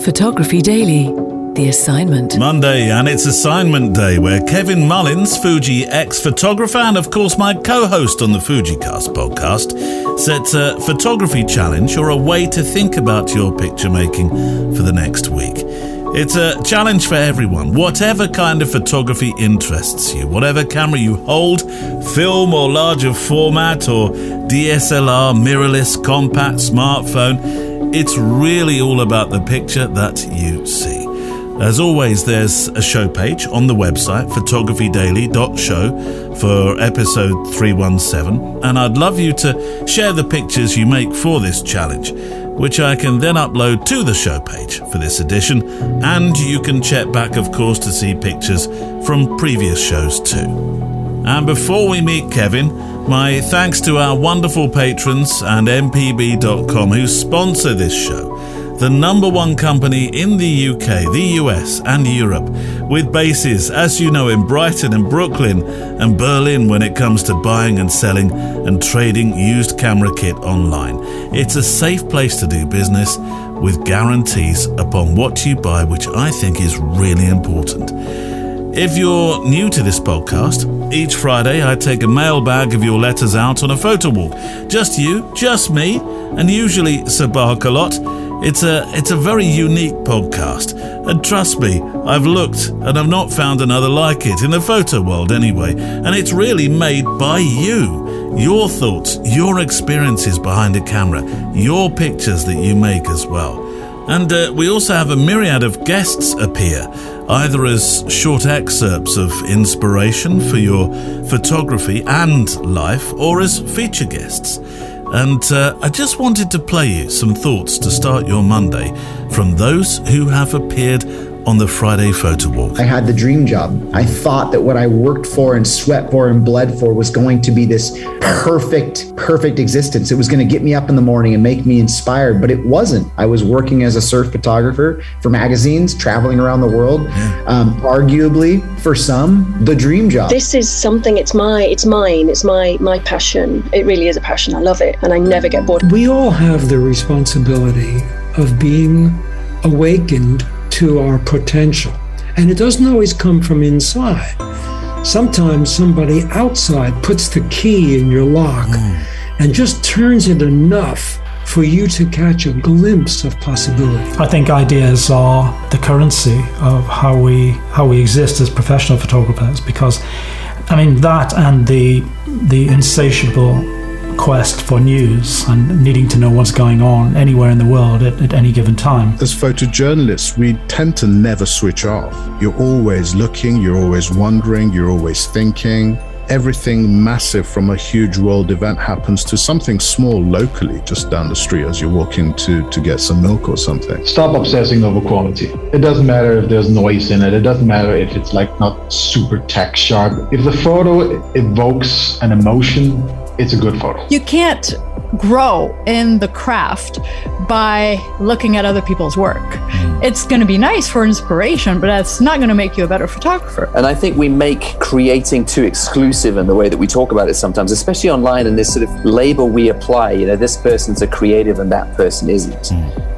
Photography Daily, the assignment. Monday, and it's assignment day, where Kevin Mullins, Fuji ex-photographer and of course my co-host on the FujiCast podcast, sets a photography challenge or a way to think about your picture making for the next week. It's a challenge for everyone, whatever kind of photography interests you, whatever camera you hold, film or larger format or DSLR, mirrorless, compact, smartphone. It's really all about the picture that you see. As always, there's a show page on the website, photographydaily.show, for episode 317, and I'd love you to share the pictures you make for this challenge, which I can then upload to the show page for this edition, and you can check back, of course, to see pictures from previous shows too. And before we meet Kevin, my thanks to our wonderful patrons and mpb.com who sponsor this show, the number one company in the UK, the US and Europe, with bases, as you know, in Brighton and Brooklyn and Berlin when it comes to buying and selling and trading used camera kit online. It's a safe place to do business with guarantees upon what you buy, which I think is really important. If you're new to this podcast, each Friday I take a mailbag of your letters out on a photo walk. Just you, just me, and usually Sabak a lot. It's a very unique podcast, and trust me, I've looked and I've not found another like it in the photo world anyway, and it's really made by you. Your thoughts, your experiences behind a camera, your pictures that you make as well. And we also have a myriad of guests appear, either as short excerpts of inspiration for your photography and life, or as feature guests. And I just wanted to play you some thoughts to start your Monday from those who have appeared on the Friday Photo Walk. I had the dream job. I thought that what I worked for and sweat for and bled for was going to be this perfect existence. It was going to get me up in the morning and make me inspired, but it wasn't. I was working as a surf photographer for magazines, traveling around the world. Arguably, for some, the dream job. This is something, it's mine, it's my passion. It really is a passion. I love it, and I never get bored. We all have the responsibility of being awakened to our potential. And it doesn't always come from inside. Sometimes somebody outside puts the key in your lock and just turns it enough for you to catch a glimpse of possibility. I think ideas are the currency of how we exist as professional photographers, because I mean that and the insatiable quest for news and needing to know what's going on anywhere in the world at any given time. As photojournalists, we tend to never switch off. You're always looking, you're always wondering, you're always thinking. Everything massive from a huge world event happens to something small locally just down the street as you're walking to get some milk or something. Stop obsessing over quality. It doesn't matter if there's noise in it. It doesn't matter if it's like not super tech sharp. If the photo evokes an emotion, it's a good photo. You can't grow in the craft by looking at other people's work. It's going to be nice for inspiration, but that's not going to make you a better photographer. And I think we make creating too exclusive in the way that we talk about it sometimes, especially online, and this sort of label we apply, you know, this person's a creative and that person isn't.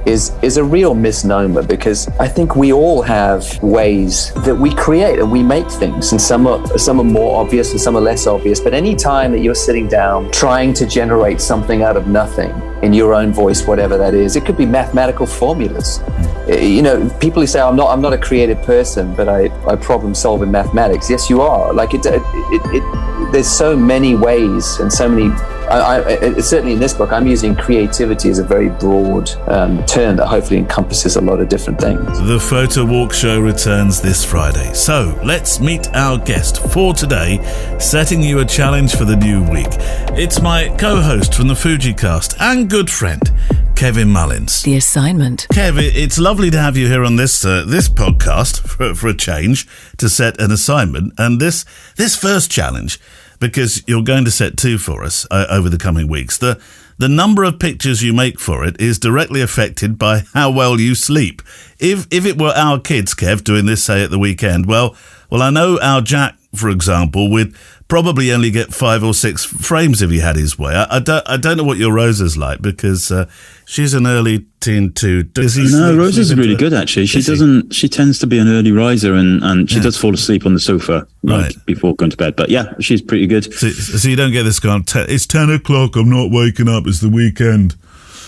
Is a real misnomer, because I think we all have ways that we create and we make things, and some are more obvious and some are less obvious. But any time that you're sitting down trying to generate something out of nothing in your own voice, whatever that is, it could be mathematical formulas. You know, people who say I'm not a creative person, but I problem solve in mathematics. Yes, you are. Like there's so many ways and so many. Certainly in this book, I'm using creativity as a very broad term that hopefully encompasses a lot of different things. The Photo Walk Show returns this Friday. So let's meet our guest for today, setting you a challenge for the new week. It's my co-host from the FujiCast and good friend, Kevin Mullins. The assignment. Kev, it's lovely to have you here on this podcast for a change, to set an assignment. And this first challenge, because you're going to set two for us over the coming weeks. The number of pictures you make for it is directly affected by how well you sleep. If it were our kids, Kev, doing this, say, at the weekend, well, I know our Jack for example, would probably only get 5 or 6 frames if he had his way. I don't know what your Rosa's like, because she's an early teen too. No, Rosa's really good, actually. She tends to be an early riser, and she does fall asleep on the sofa before going to bed. But yeah, she's pretty good. So you don't get this going, it's 10 o'clock, I'm not waking up, it's the weekend.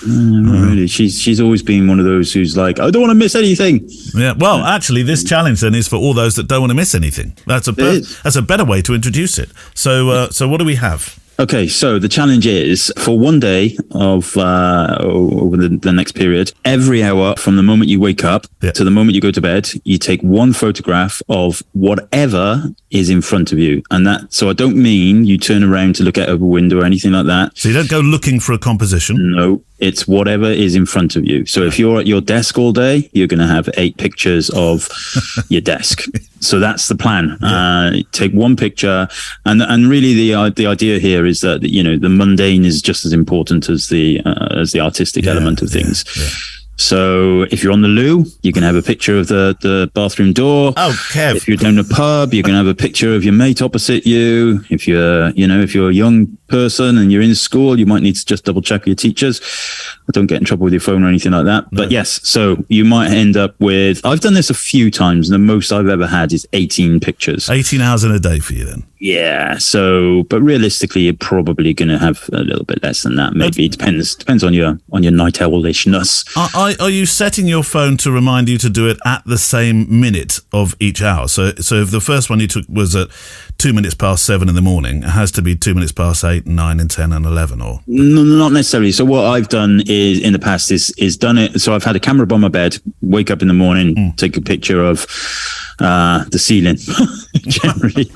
Really, she's always been one of those who's like, I don't want to miss anything. Yeah, well, actually, this challenge then is for all those that don't want to miss anything. That's a better way to introduce it. So, so what do we have? Okay, so the challenge is for one day of over the next period, every hour from the moment you wake up to the moment you go to bed, you take one photograph of whatever is in front of you. And so I don't mean you turn around to look out of a window or anything like that. So you don't go looking for a composition? No, it's whatever is in front of you. So if you're at your desk all day, you're going to have 8 pictures of your desk. So that's the plan. Take one picture, and really the idea here is that, you know, the mundane is just as important as the artistic element of things. Yeah. So if you're on the loo, you can have a picture of the bathroom door. Oh, Kev. If you're down a pub, you can have a picture of your mate opposite you. If you're a young person and you're in school, you might need to just double check your teachers. Don't get in trouble with your phone or anything like that. No. But yes, so you might end up with, I've done this a few times, and the most I've ever had is 18 pictures. 18 hours in a day for you then? Yeah. So, but realistically, you're probably going to have a little bit less than that. Maybe it depends on your night owlishness. Are you setting your phone to remind you to do it at the same minute of each hour? So if the first one you took was at 2 minutes past 7 in the morning, it has to be 2 minutes past 8, 9, and 10, and 11, or no, not necessarily. So what I've done is in the past is done it. So I've had a camera by my bed, wake up in the morning, take a picture of the ceiling generally,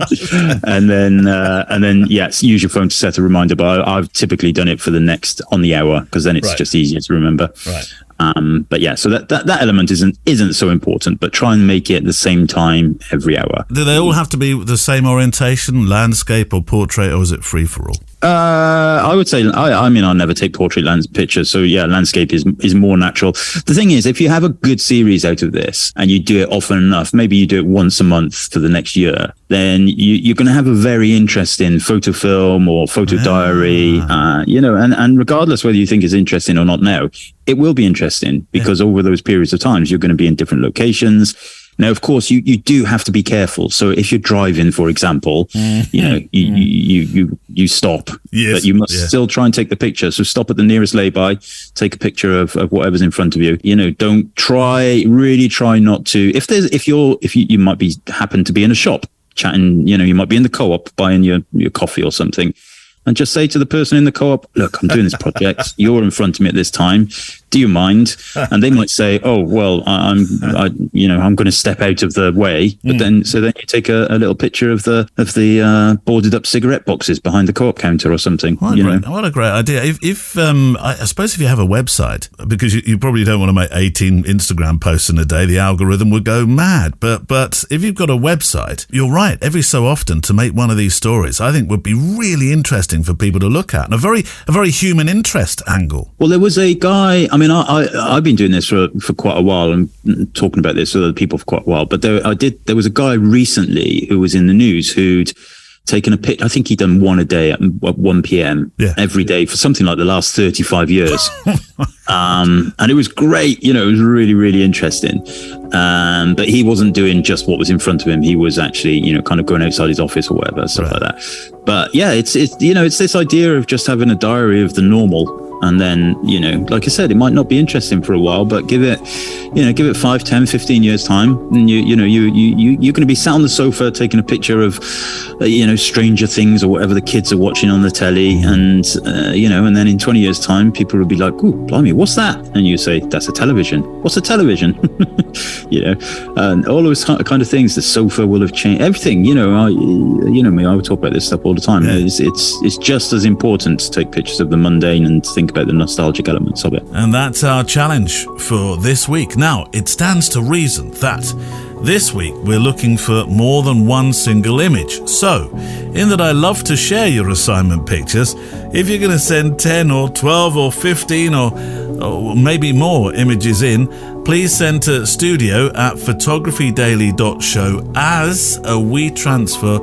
and then use your phone to set a reminder. But I've typically done it for the next on the hour, because then it's just easier to remember. Right. But yeah, so that element isn't so important, but try and make it at the same time every hour. Do they all have to be the same orientation, landscape or portrait, or is it free for all? I would say, I never take portrait pictures. So yeah, landscape is more natural. The thing is, if you have a good series out of this and you do it often enough, maybe you do it once a month for the next year, then you're going to have a very interesting photo film or photo diary, and regardless whether you think it's interesting or not now, it will be interesting, because over those periods of times, you're going to be in different locations. Now, of course, you do have to be careful. So if you're driving, for example, you stop, but you must still try and take the picture. So stop at the nearest lay-by, take a picture of whatever's in front of you. You know, don't really try not to. If you might be happen to be in a shop chatting, you might be in the co-op buying your coffee or something. And just say to the person in the co-op, look, I'm doing this project. You're in front of me at this time. Do you mind? And they might say, oh, well, I'm going to step out of the way. But then you take a little picture of the boarded up cigarette boxes behind the co-op counter or something. What a great idea. If I suppose if you have a website, because you probably don't want to make 18 Instagram posts in a day, the algorithm would go mad. But if you've got a website, you're right. Every so often to make one of these stories, I think would be really interesting for people to look at, and a very human interest angle. Well, there was a guy. I mean, I've been doing this for quite a while and talking about this with other people for quite a while. But there was a guy recently who was in the news who'd taken a picture. I think he'd done one a day at 1 p.m. Every day for something like the last 35 years. And it was great. It was really, really interesting. But he wasn't doing just what was in front of him. He was actually, kind of going outside his office or whatever, stuff like that. But yeah, it's this idea of just having a diary of the normal. And then, like I said, it might not be interesting for a while, but give it 5, 10, 15 years time. And you're going to be sat on the sofa taking a picture of, Stranger Things or whatever the kids are watching on the telly. And, and then in 20 years time, people will be like, ooh, blimey, what's that? And you say, that's a television. What's a television? And all those kind of things. The sofa will have changed everything. I would talk about this stuff all the time. Yeah. It's just as important to take pictures of the mundane and think about the nostalgic elements of it. And that's our challenge for this week. Now, it stands to reason that this week we're looking for more than one single image. So, in that I love to share your assignment pictures, if you're going to send 10 or 12 or 15 or maybe more images in, please send to studio@photographydaily.show as a WeTransfer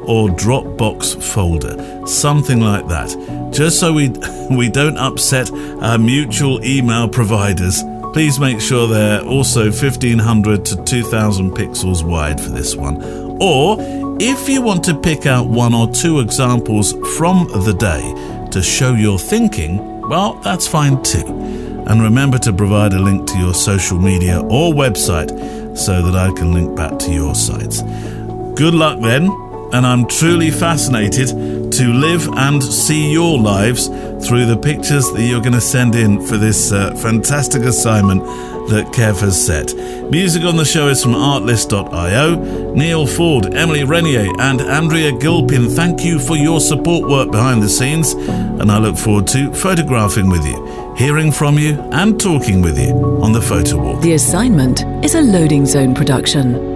or Dropbox folder, something like that, just so we don't upset our mutual email providers. Please make sure they're also 1500 to 2000 pixels wide for this one. Or if you want to pick out one or two examples from the day to show your thinking, well, that's fine too. And remember to provide a link to your social media or website so that I can link back to your sites. Good luck then, and I'm truly fascinated to live and see your lives through the pictures that you're going to send in for this fantastic assignment that Kev has set. Music on the show is from artlist.io. Neil Ford, Emily Renier and Andrea Gilpin, thank you for your support work behind the scenes, and I look forward to photographing with you, hearing from you and talking with you on the photo walk. The Assignment is a Loading Zone production.